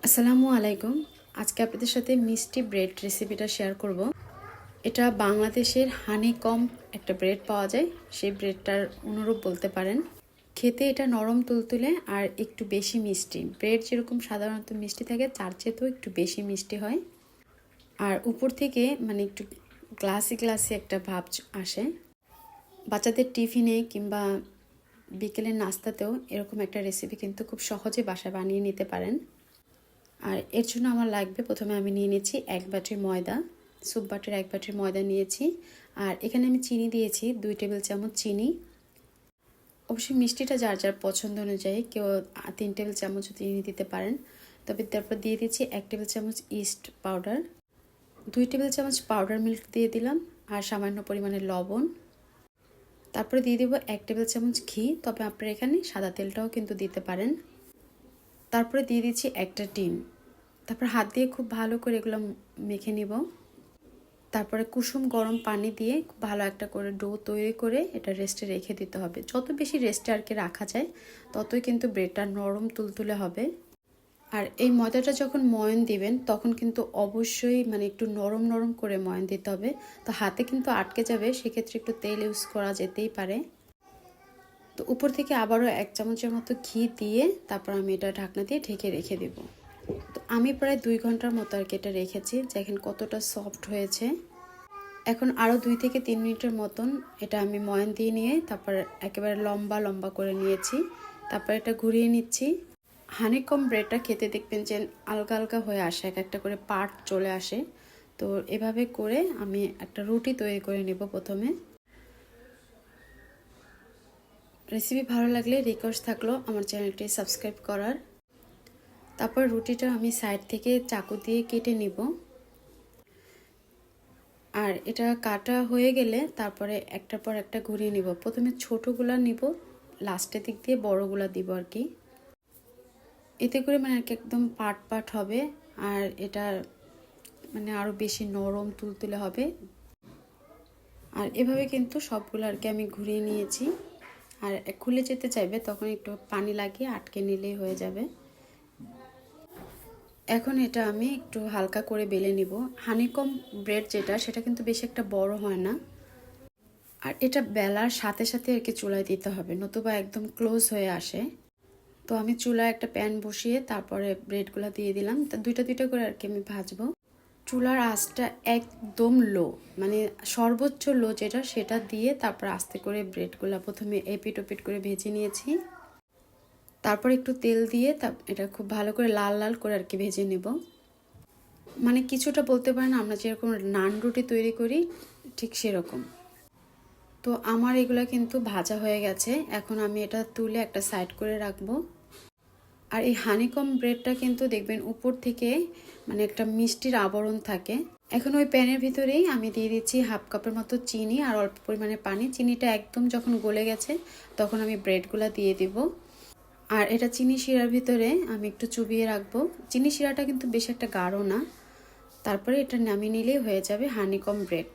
আসসালামু আলাইকুম। আজকে আপনাদের সাথে মিষ্টি ব্রেড রেসিপিটা শেয়ার করব। এটা বাংলাদেশের হানিকম একটা ব্রেড পাওয়া যায়, সেই ব্রেডটার অনুরূপ বলতে পারেন। খেতে এটা নরম তুলতুলে আর একটু বেশি মিষ্টি। ব্রেড যেরকম সাধারণত মিষ্টি থাকে তার চেয়েও একটু বেশি মিষ্টি হয়। আর উপর থেকে একটু গ্লাসি গ্লাসি একটা ভাব আসে। বাচ্চাদের টিফিনে কিংবা বিকেলের নাস্তাতেও এরকম একটা রেসিপি কিন্তু খুব সহজে বাসায় বানিয়ে নিতে পারেন। আর এর জন্য আমার লাগবে, প্রথমে আমি নিয়ে নিয়েছি 1 বাটি ময়দা, স্যুপ বাটির 1 বাটির ময়দা নিয়েছি। আর এখানে আমি চিনি দিয়েছি 2 টেবিল চামচ চিনি। অবশ্যই মিষ্টিটা যার যার পছন্দ অনুযায়ী কেউ 3 টেবিল চামচ চিনি দিতে পারেন। তবে তারপর দিয়ে দিচ্ছি 1 টেবিল চামচ ইস্ট পাউডার, 2 টেবিল চামচ পাউডার মিল্ক দিয়ে দিলাম, আর সামান্য পরিমাণে লবণ। তারপরে দিয়ে দেবো 1 টেবিল চামচ ঘি, তবে আপনারা এখানে সাদা তেলটাও কিন্তু দিতে পারেন। তারপরে দিয়ে দিচ্ছি একটা ডিম। তারপর হাত দিয়ে খুব ভালো করে এগুলো মেখে নিব। তারপরে কুসুম গরম পানি দিয়ে খুব ভালো একটা করে ডো তৈরি করে এটা রেস্টে রেখে দিতে হবে। যত বেশি রেস্টে আর কি রাখা যায় ততই কিন্তু ব্রেডটা নরম তুলতুলে হবে। আর এই ময়দাটা যখন ময়ন দিবেন তখন কিন্তু অবশ্যই একটু নরম নরম করে ময়ন দিতে হবে। তো হাতে কিন্তু আটকে যাবে, সেক্ষেত্রে একটু তেল ইউজ করা যেতেই পারে। তো উপর থেকে আবারও 1 চামচের মতো ঘি দিয়ে তারপর আমি এটা ঢাকনা দিয়ে ঢেকে রেখে দেব। তো আমি প্রায় 2 ঘন্টার মতো আর কি এটা রেখেছি। দেখেন কতটা সফট হয়েছে। এখন আরও 2 থেকে 3 মিনিটের মতন এটা আমি ময়ান দিয়ে নিয়ে তারপর একেবারে লম্বা লম্বা করে নিয়েছি। তারপর এটা ঘুরিয়ে নিচ্ছি। হানিকম ব্রেডটা খেতে দেখবেন যে আলগা আলগা হয়ে আসে, এক একটা করে পার্ট চলে আসে। তো এভাবে করে আমি একটা রুটি তৈরি করে নেব প্রথমে। রেসিপি ভালো লাগলে রিকোয়েস্ট থাকলো আমার চ্যানেলটি সাবস্ক্রাইব করার। তারপর রুটিটা আমি সাইড থেকে চাকু দিয়ে কেটে নিব। আর এটা কাটা হয়ে গেলে তারপরে একটার পর একটা ঘুরিয়ে নিব। প্রথমে ছোটোগুলা নিব, লাস্টের দিক দিয়ে বড়গুলা দিব আর কি। এতে করে আর কি একদম পাট পাট হবে, আর এটা আরও বেশি নরম তুলতুলে হবে। আর এভাবে কিন্তু সবগুলো আর কি আমি ঘুরিয়ে নিয়েছি। আর খুলে যেতে চাইবে তখন একটু পানি লাগিয়ে আটকে নিলেই হয়ে যাবে। এখন এটা আমি একটু হালকা করে বেলে নিব। হানিকম ব্রেড যেটা, সেটা কিন্তু বেশি একটা বড় হয় না। আর এটা বেলার সাথে সাথে আর কি চুলায় দিতে হবে, নতুবা একদম ক্লোজ হয়ে আসে। তো আমি চুলায় একটা প্যান বসিয়ে তারপরে ব্রেডগুলো দিয়ে দিলাম। তা দুইটা দুইটা করে আর কি আমি ভাজবো। চুলার আঁচটা একদম লো, সর্বোচ্চ লো যেটা, সেটা দিয়ে তারপর আস্তে করে ব্রেডগুলো প্রথমে এপিট ওপিট করে ভেজে নিয়েছি। তারপর একটু তেল দিয়ে এটা খুব ভালো করে লাল লাল করে আর কি ভেজে নেব। কিছুটা বলতে পারেন আমরা যেরকম নান রুটি তৈরি করি ঠিক সেরকম। তো আমার এগুলো কিন্তু ভাজা হয়ে গেছে। এখন আমি এটা তুলে একটা সাইড করে রাখবো। আর এই হানিকম ব্রেডটা কিন্তু দেখবেন উপর থেকে একটা মিষ্টির আবরণ থাকে। এখন ওই প্যানের ভিতরেই আমি দিয়ে দিচ্ছি 1/2 কাপের মতো চিনি আর অল্প পরিমাণে পানি। চিনিটা একদম যখন গলে গেছে তখন আমি ব্রেডগুলো দিয়ে দিব। আর এটা চিনি শিরার ভিতরে আমি একটু চুবিয়ে রাখবো। চিনি শিরাটা কিন্তু বেশ একটা গাঢ় না। তারপরে এটা নামিয়ে নিলেই হয়ে যাবে হানিকম ব্রেড।